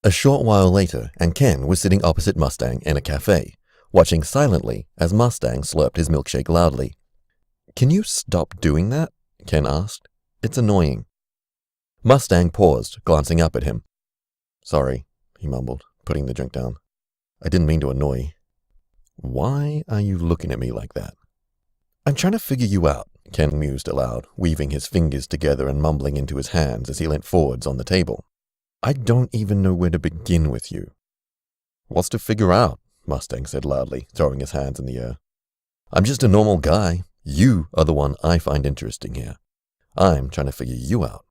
A short while later, and Ken was sitting opposite Mustang in a cafe, watching silently as Mustang slurped his milkshake loudly. "Can you stop doing that?" Ken asked. "It's annoying." Mustang paused, glancing up at him. "Sorry," he mumbled, putting the drink down. "I didn't mean to annoy." "Why are you looking at me like that?" "I'm trying to figure you out," Ken mused aloud, weaving his fingers together and mumbling into his hands as he leant forwards on the table. "I don't even know where to begin with you." "What's to figure out?" Mustang said loudly, throwing his hands in the air. "I'm just a normal guy. You are the one I find interesting here. I'm trying to figure you out."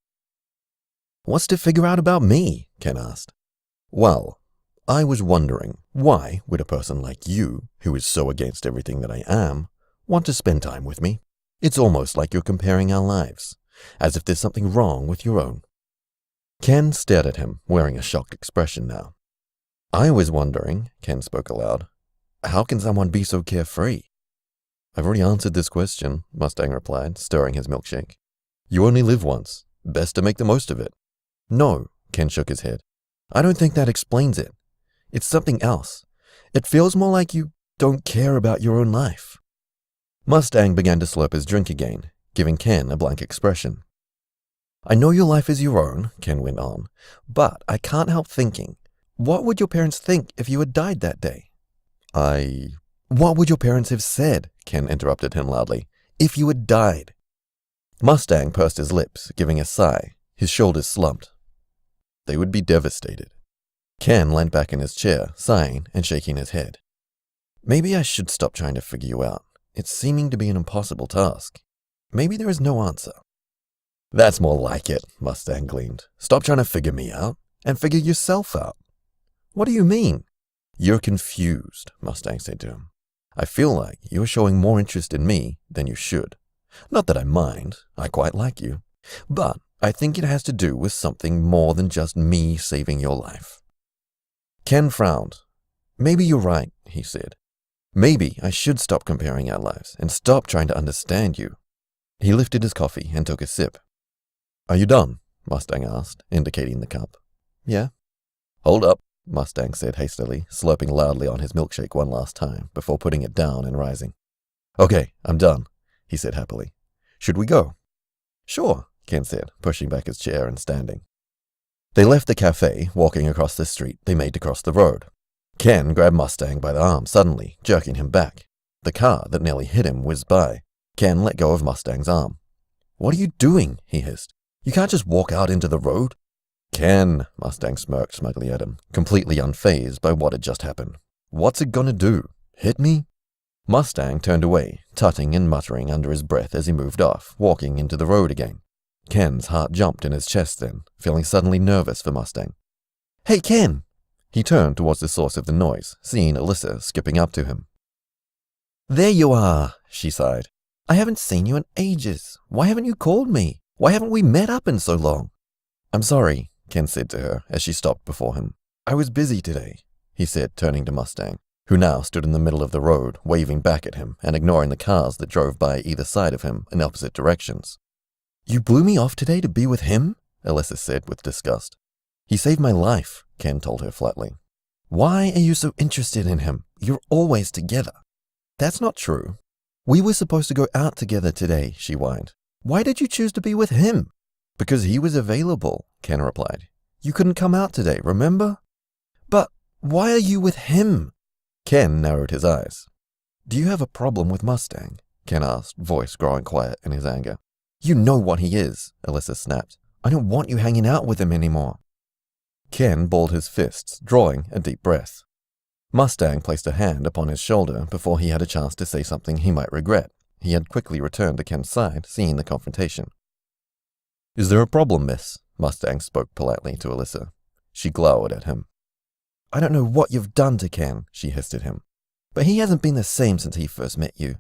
"What's to figure out about me?" Ken asked. "Well, I was wondering, why would a person like you, who is so against everything that I am, want to spend time with me? It's almost like you're comparing our lives, as if there's something wrong with your own." Ken stared at him, wearing a shocked expression now. "I was wondering," Ken spoke aloud, "how can someone be so carefree?" "I've already answered this question," Mustang replied, stirring his milkshake. "You only live once. Best to make the most of it." "No," Ken shook his head. "I don't think that explains it. It's something else. It feels more like you don't care about your own life." Mustang began to slurp his drink again, giving Ken a blank expression. "I know your life is your own," Ken went on, "but I can't help thinking, what would your parents think if you had died that day?" "What would your parents have said," Ken interrupted him loudly, "if you had died?" Mustang pursed his lips, giving a sigh. His shoulders slumped. "They would be devastated." Ken leant back in his chair, sighing and shaking his head. "Maybe I should stop trying to figure you out. It's seeming to be an impossible task. Maybe there is no answer." "That's more like it," Mustang gleamed. "Stop trying to figure me out, and figure yourself out." "What do you mean?" "You're confused," Mustang said to him. "I feel like you're showing more interest in me than you should. Not that I mind, I quite like you. But I think it has to do with something more than just me saving your life." Ken frowned. "Maybe you're right," he said. "Maybe I should stop comparing our lives and stop trying to understand you." He lifted his coffee and took a sip. "Are you done?" Mustang asked, indicating the cup. "Yeah." "Hold up," Mustang said hastily, slurping loudly on his milkshake one last time before putting it down and rising. "Okay, I'm done," he said happily. "Should we go?" "Sure," Ken said, pushing back his chair and standing. They left the cafe, walking across the street they made to cross the road. Ken grabbed Mustang by the arm suddenly, jerking him back. The car that nearly hit him whizzed by. Ken let go of Mustang's arm. "What are you doing?" he hissed. "You can't just walk out into the road." "Ken," Mustang smirked smugly at him, completely unfazed by what had just happened. "What's it gonna do? Hit me?" Mustang turned away, tutting and muttering under his breath as he moved off, walking into the road again. Ken's heart jumped in his chest then, feeling suddenly nervous for Mustang. "Hey, Ken!" He turned towards the source of the noise, seeing Alyssa skipping up to him. "There you are," she sighed. "I haven't seen you in ages. Why haven't you called me? Why haven't we met up in so long?" "I'm sorry," Ken said to her as she stopped before him. "I was busy today," he said, turning to Mustang, who now stood in the middle of the road, waving back at him and ignoring the cars that drove by either side of him in opposite directions. "You blew me off today to be with him?" Alyssa said with disgust. "He saved my life," Ken told her flatly. "Why are you so interested in him? You're always together." "That's not true." "We were supposed to go out together today," she whined. "Why did you choose to be with him?" "Because he was available," Ken replied. "You couldn't come out today, remember?" "But why are you with him?" Ken narrowed his eyes. "Do you have a problem with Mustang?" Ken asked, voice growing quiet in his anger. "You know what he is," Alyssa snapped. "I don't want you hanging out with him anymore." Ken balled his fists, drawing a deep breath. Mustang placed a hand upon his shoulder before he had a chance to say something he might regret. He had quickly returned to Ken's side, seeing the confrontation. "Is there a problem, miss?" Mustang spoke politely to Alyssa. She glowered at him. "I don't know what you've done to Ken," she hissed at him, "but he hasn't been the same since he first met you."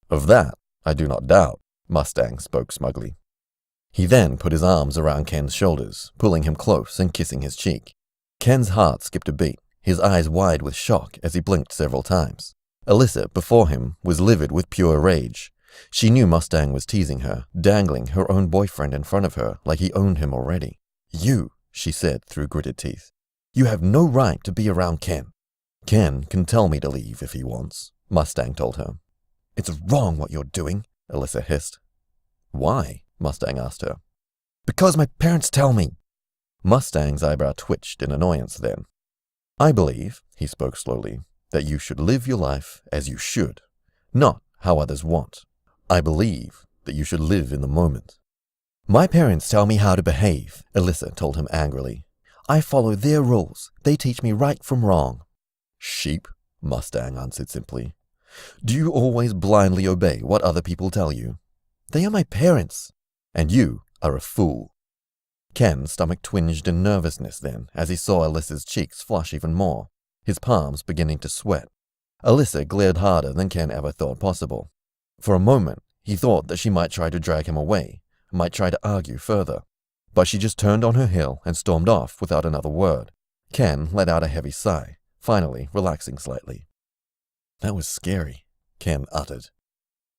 "Of that, I do not doubt," Mustang spoke smugly. He then put his arms around Ken's shoulders, pulling him close and kissing his cheek. Ken's heart skipped a beat, his eyes wide with shock as he blinked several times. Alyssa, before him, was livid with pure rage. She knew Mustang was teasing her, dangling her own boyfriend in front of her like he owned him already. "You," she said through gritted teeth. You have no right to be around Ken. Ken can tell me to leave if he wants, Mustang told her. It's wrong what you're doing, Alyssa hissed. Why? Mustang asked her. Because my parents tell me. Mustang's eyebrow twitched in annoyance then. I believe, he spoke slowly, that you should live your life as you should, not how others want. I believe that you should live in the moment. My parents tell me how to behave, Alyssa told him angrily. I follow their rules. They teach me right from wrong. Sheep, Mustang answered simply. Do you always blindly obey what other people tell you? They are my parents, and you are a fool. Ken's stomach twinged in nervousness then as he saw Alyssa's cheeks flush even more, his palms beginning to sweat. Alyssa glared harder than Ken ever thought possible. For a moment, he thought that she might try to drag him away, might try to argue further. But she just turned on her heel and stormed off without another word. Ken let out a heavy sigh, finally relaxing slightly. That was scary, Ken uttered.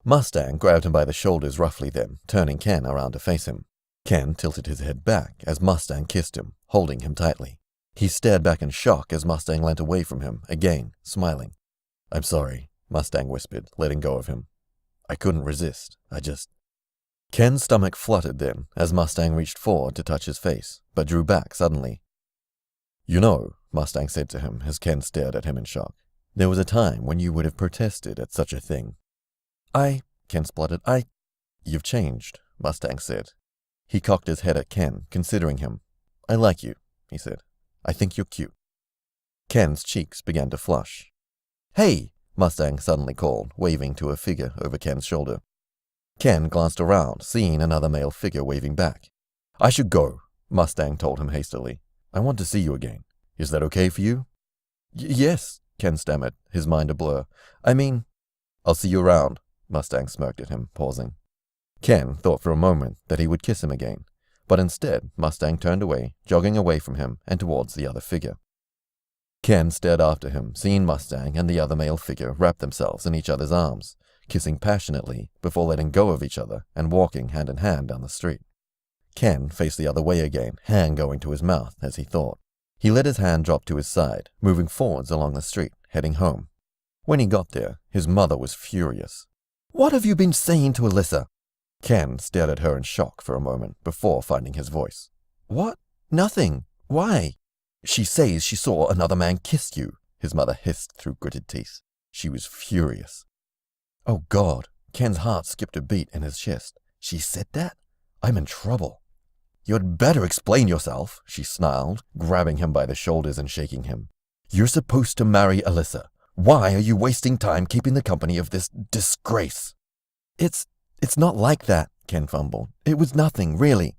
Mustang grabbed him by the shoulders roughly then, turning Ken around to face him. Ken tilted his head back as Mustang kissed him, holding him tightly. He stared back in shock as Mustang leant away from him, again, smiling. I'm sorry, Mustang whispered, letting go of him. I couldn't resist. Ken's stomach fluttered then as Mustang reached forward to touch his face, but drew back suddenly. You know, Mustang said to him as Ken stared at him in shock, there was a time when you would have protested at such a thing. Ken spluttered, You've changed, Mustang said. He cocked his head at Ken, considering him. I like you, he said. I think you're cute. Ken's cheeks began to flush. Hey, Mustang suddenly called, waving to a figure over Ken's shoulder. Ken glanced around, seeing another male figure waving back. I should go, Mustang told him hastily. I want to see you again. Is that okay for you? Yes, Ken stammered, his mind a blur. I'll see you around, Mustang smirked at him, pausing. Ken thought for a moment that he would kiss him again, but instead Mustang turned away, jogging away from him and towards the other figure. Ken stared after him, seeing Mustang and the other male figure wrap themselves in each other's arms, kissing passionately before letting go of each other and walking hand in hand down the street. Ken faced the other way again, hand going to his mouth as he thought. He let his hand drop to his side, moving forwards along the street, heading home. When he got there, his mother was furious. What have you been saying to Alyssa? Ken stared at her in shock for a moment before finding his voice. What? Nothing. Why? She says she saw another man kiss you, his mother hissed through gritted teeth. She was furious. Oh God, Ken's heart skipped a beat in his chest. She said that? I'm in trouble. You'd better explain yourself, she snarled, grabbing him by the shoulders and shaking him. You're supposed to marry Alyssa. Why are you wasting time keeping the company of this disgrace? It's not like that, Ken fumbled. It was nothing, really.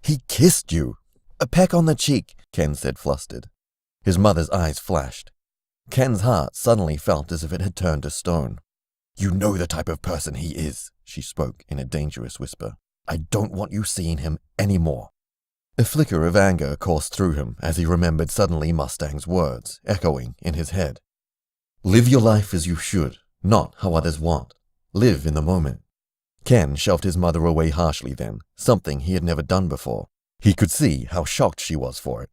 He kissed you. A peck on the cheek, Ken said, flustered. His mother's eyes flashed. Ken's heart suddenly felt as if it had turned to stone. You know the type of person he is, she spoke in a dangerous whisper. I don't want you seeing him any more. A flicker of anger coursed through him as he remembered suddenly Mustang's words, echoing in his head. Live your life as you should, not how others want. Live in the moment. Ken shoved his mother away harshly then, something he had never done before. He could see how shocked she was for it.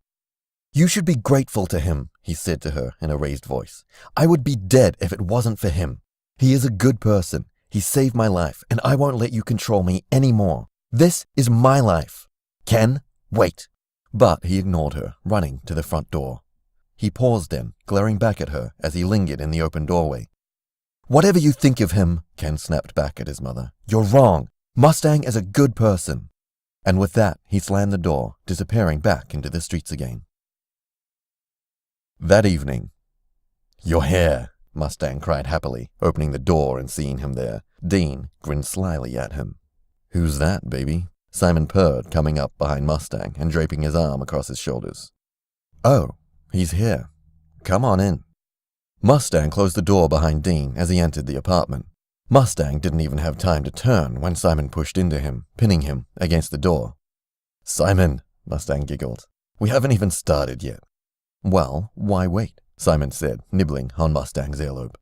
You should be grateful to him, he said to her in a raised voice. I would be dead if it wasn't for him. He is a good person. He saved my life, and I won't let you control me anymore. This is my life. Ken, wait. But he ignored her, running to the front door. He paused then, glaring back at her as he lingered in the open doorway. Whatever you think of him, Ken snapped back at his mother, you're wrong. Mustang is a good person. And with that, he slammed the door, disappearing back into the streets again. That evening. Your hair, Mustang cried happily, opening the door and seeing him there. Dean grinned slyly at him. Who's that, baby? Simon purred, coming up behind Mustang and draping his arm across his shoulders. Oh, he's here. Come on in. Mustang closed the door behind Dean as he entered the apartment. Mustang didn't even have time to turn when Simon pushed into him, pinning him against the door. Simon, Mustang giggled. We haven't even started yet. Well, why wait? Simon said, nibbling on Mustang's earlobe.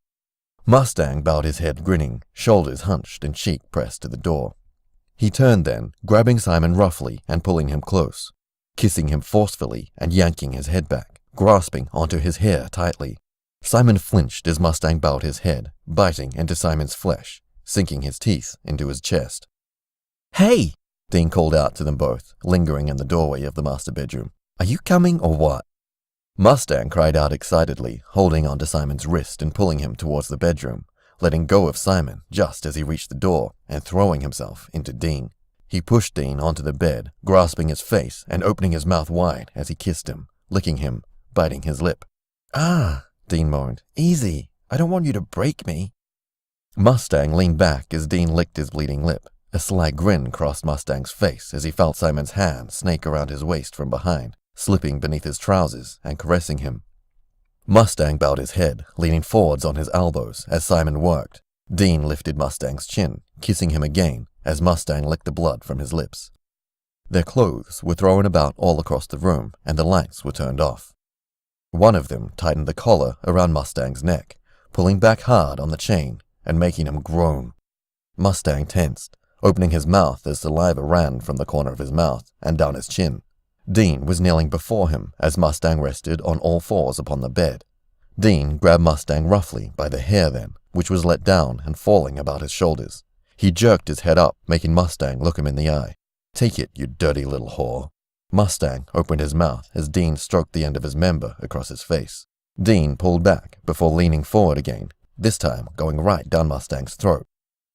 Mustang bowed his head, grinning, shoulders hunched and cheek pressed to the door. He turned then, grabbing Simon roughly and pulling him close, kissing him forcefully and yanking his head back. grasping onto his hair tightly. Simon flinched as Mustang bowed his head, biting into Simon's flesh, sinking his teeth into his chest. "Hey!" Dean called out to them both, lingering in the doorway of the master bedroom. "Are you coming or what?" Mustang cried out excitedly, holding onto Simon's wrist and pulling him towards the bedroom, letting go of Simon just as he reached the door and throwing himself into Dean. He pushed Dean onto the bed, grasping his face and opening his mouth wide as he kissed him, licking him, biting his lip. "Ah," Dean moaned. "Easy. I don't want you to break me." Mustang leaned back as Dean licked his bleeding lip. A sly grin crossed Mustang's face as he felt Simon's hand snake around his waist from behind, slipping beneath his trousers and caressing him. Mustang bowed his head, leaning forwards on his elbows as Simon worked. Dean lifted Mustang's chin, kissing him again as Mustang licked the blood from his lips. Their clothes were thrown about all across the room and the lights were turned off. One of them tightened the collar around Mustang's neck, pulling back hard on the chain and making him groan. Mustang tensed, opening his mouth as saliva ran from the corner of his mouth and down his chin. Dean was kneeling before him as Mustang rested on all fours upon the bed. Dean grabbed Mustang roughly by the hair then, which was let down and falling about his shoulders. He jerked his head up, making Mustang look him in the eye. "Take it, you dirty little whore." Mustang opened his mouth as Dean stroked the end of his member across his face. Dean pulled back before leaning forward again, this time going right down Mustang's throat.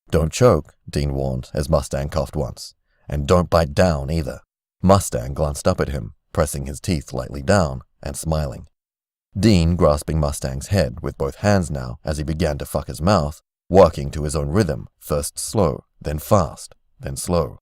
"Don't choke," Dean warned as Mustang coughed once. "And don't bite down either." Mustang glanced up at him, pressing his teeth lightly down and smiling. Dean grasping Mustang's head with both hands now as he began to fuck his mouth, working to his own rhythm, first slow, then fast, then slow.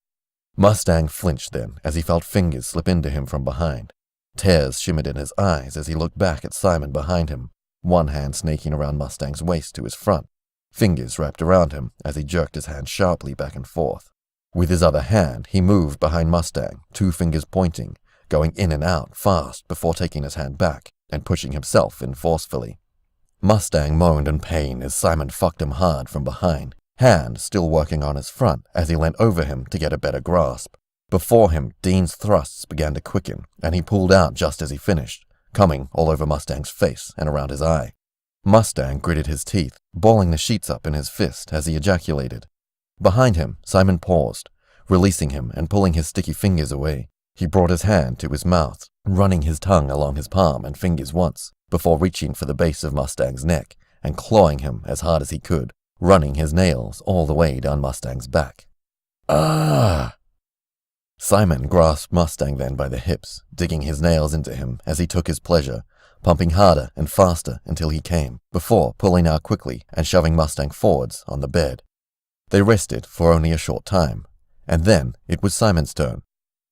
Mustang flinched then as he felt fingers slip into him from behind. Tears shimmered in his eyes as he looked back at Simon behind him, one hand snaking around Mustang's waist to his front. Fingers wrapped around him as he jerked his hand sharply back and forth. With his other hand, he moved behind Mustang, two fingers pointing, going in and out fast before taking his hand back and pushing himself in forcefully. Mustang moaned in pain as Simon fucked him hard from behind, hand still working on his front as he leant over him to get a better grasp. Before him, Dean's thrusts began to quicken, and he pulled out just as he finished, coming all over Mustang's face and around his eye. Mustang gritted his teeth, balling the sheets up in his fist as he ejaculated. Behind him, Simon paused, releasing him and pulling his sticky fingers away. He brought his hand to his mouth, running his tongue along his palm and fingers once, before reaching for the base of Mustang's neck and clawing him as hard as he could, running his nails all the way down Mustang's back. "Ah!" Simon grasped Mustang then by the hips, digging his nails into him as he took his pleasure, pumping harder and faster until he came, before pulling out quickly and shoving Mustang forwards on the bed. They rested for only a short time, and then it was Simon's turn.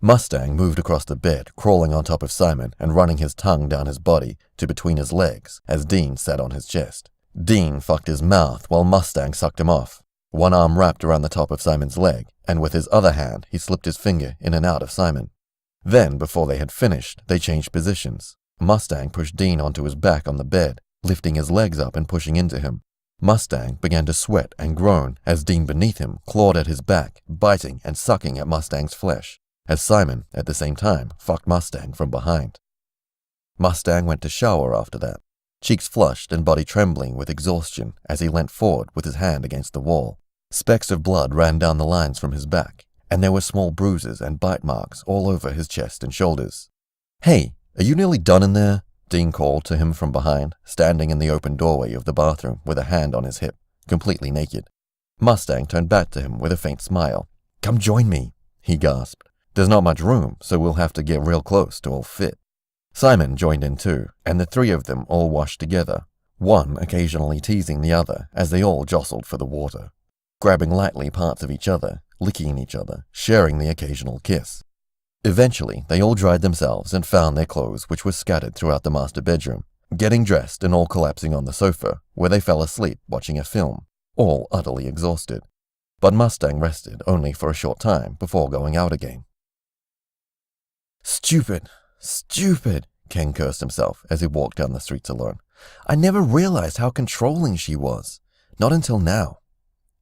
Mustang moved across the bed, crawling on top of Simon and running his tongue down his body to between his legs as Dean sat on his chest. Dean fucked his mouth while Mustang sucked him off. One arm wrapped around the top of Simon's leg, and with his other hand he slipped his finger in and out of Simon. Then, before they had finished, they changed positions. Mustang pushed Dean onto his back on the bed, lifting his legs up and pushing into him. Mustang began to sweat and groan as Dean beneath him clawed at his back, biting and sucking at Mustang's flesh, as Simon, at the same time, fucked Mustang from behind. Mustang went to shower after that, cheeks flushed and body trembling with exhaustion as he leant forward with his hand against the wall. Specks of blood ran down the lines from his back, and there were small bruises and bite marks all over his chest and shoulders. "Hey, are you nearly done in there?" Dean called to him from behind, standing in the open doorway of the bathroom with a hand on his hip, completely naked. Mustang turned back to him with a faint smile. "Come join me," he gasped. "There's not much room, so we'll have to get real close to all fit." Simon joined in too, and the three of them all washed together, one occasionally teasing the other as they all jostled for the water, grabbing lightly parts of each other, licking each other, sharing the occasional kiss. Eventually, they all dried themselves and found their clothes, which were scattered throughout the master bedroom, getting dressed and all collapsing on the sofa, where they fell asleep watching a film, all utterly exhausted. But Mustang rested only for a short time before going out again. "Stupid, stupid," Ken cursed himself as he walked down the streets alone. "I never realized how controlling she was. Not until now."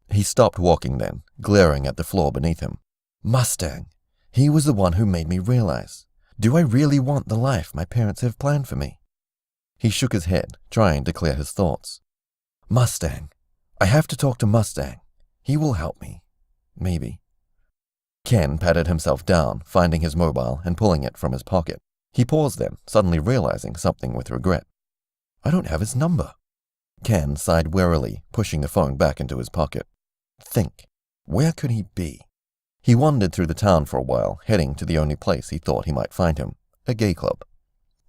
He stopped walking then, glaring at the floor beneath him. Mustang. He was the one who made me realize. Do I really want the life my parents have planned for me? He shook his head, trying to clear his thoughts. Mustang. I have to talk to Mustang. He will help me. Maybe. Ken patted himself down, finding his mobile and pulling it from his pocket. He paused then, suddenly realizing something with regret. I don't have his number. Ken sighed wearily, pushing the phone back into his pocket. Think. Where could he be? He wandered through the town for a while, heading to the only place he thought he might find him, a gay club.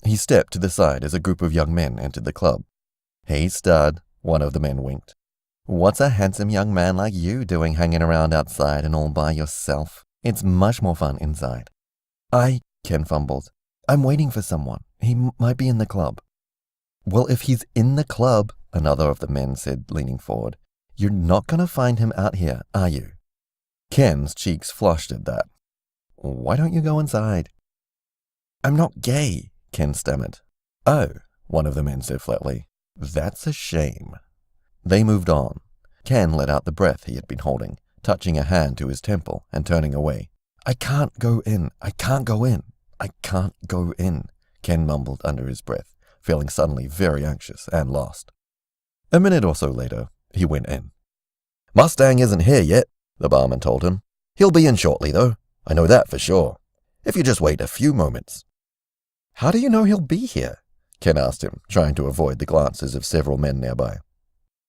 He stepped to the side as a group of young men entered the club. Hey, stud, one of the men winked. What's a handsome young man like you doing hanging around outside and all by yourself? It's much more fun inside. Ken fumbled. I'm waiting for someone. He might be in the club. Well, if he's in the club, another of the men said, leaning forward, you're not going to find him out here, are you? Ken's cheeks flushed at that. Why don't you go inside? I'm not gay, Ken stammered. Oh, one of the men said flatly. That's a shame. They moved on. Ken let out the breath he had been holding, touching a hand to his temple and turning away. I can't go in. I can't go in. I can't go in, Ken mumbled under his breath, feeling suddenly very anxious and lost. A minute or so later, he went in. Mustang isn't here yet, the barman told him. He'll be in shortly, though. I know that for sure. If you just wait a few moments. How do you know he'll be here? Ken asked him, trying to avoid the glances of several men nearby.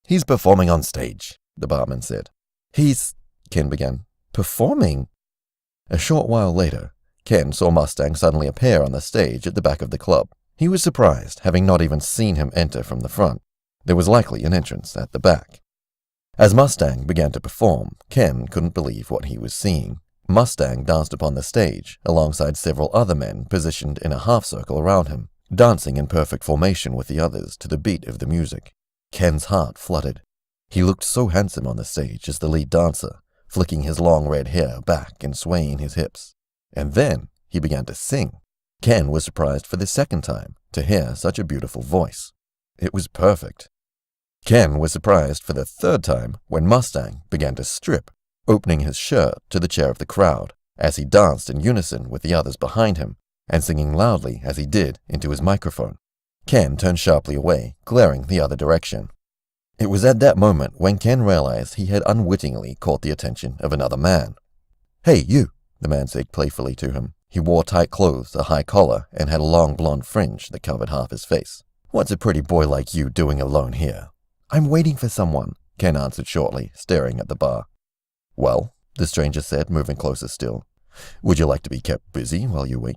He's performing on stage, the barman said. Ken began. Performing? A short while later, Ken saw Mustang suddenly appear on the stage at the back of the club. He was surprised, having not even seen him enter from the front. There was likely an entrance at the back. As Mustang began to perform, Ken couldn't believe what he was seeing. Mustang danced upon the stage, alongside several other men positioned in a half-circle around him, dancing in perfect formation with the others to the beat of the music. Ken's heart fluttered. He looked so handsome on the stage as the lead dancer, flicking his long red hair back and swaying his hips. And then he began to sing. Ken was surprised for the second time to hear such a beautiful voice. It was perfect. Ken was surprised for the third time when Mustang began to strip, opening his shirt to the chair of the crowd as he danced in unison with the others behind him and singing loudly as he did into his microphone. Ken turned sharply away, glaring the other direction. It was at that moment when Ken realized he had unwittingly caught the attention of another man. Hey, you, the man said playfully to him. He wore tight clothes, a high collar, and had a long blonde fringe that covered half his face. What's a pretty boy like you doing alone here? I'm waiting for someone, Ken answered shortly, staring at the bar. Well, the stranger said, moving closer still. Would you like to be kept busy while you wait?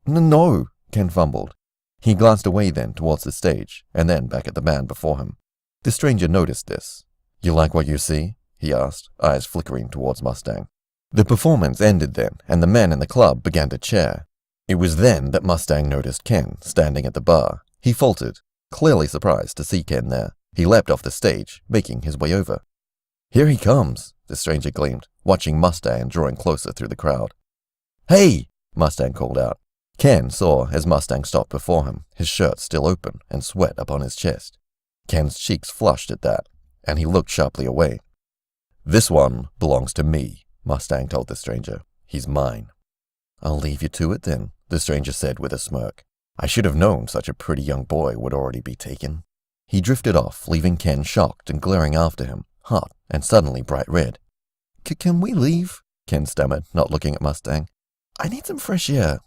No, Ken fumbled. He glanced away then towards the stage, and then back at the man before him. The stranger noticed this. You like what you see? He asked, eyes flickering towards Mustang. The performance ended then, and the men in the club began to cheer. It was then that Mustang noticed Ken standing at the bar. He faltered, clearly surprised to see Ken there. He leapt off the stage, making his way over. Here he comes, the stranger gleamed, watching Mustang drawing closer through the crowd. Hey! Mustang called out. Ken saw as Mustang stopped before him, his shirt still open and sweat upon his chest. Ken's cheeks flushed at that, and he looked sharply away. This one belongs to me, Mustang told the stranger. He's mine. I'll leave you to it then, the stranger said with a smirk. I should have known such a pretty young boy would already be taken. He drifted off, leaving Ken shocked and glaring after him, hot and suddenly bright red. Can we leave? Ken stammered, not looking at Mustang. I need some fresh air.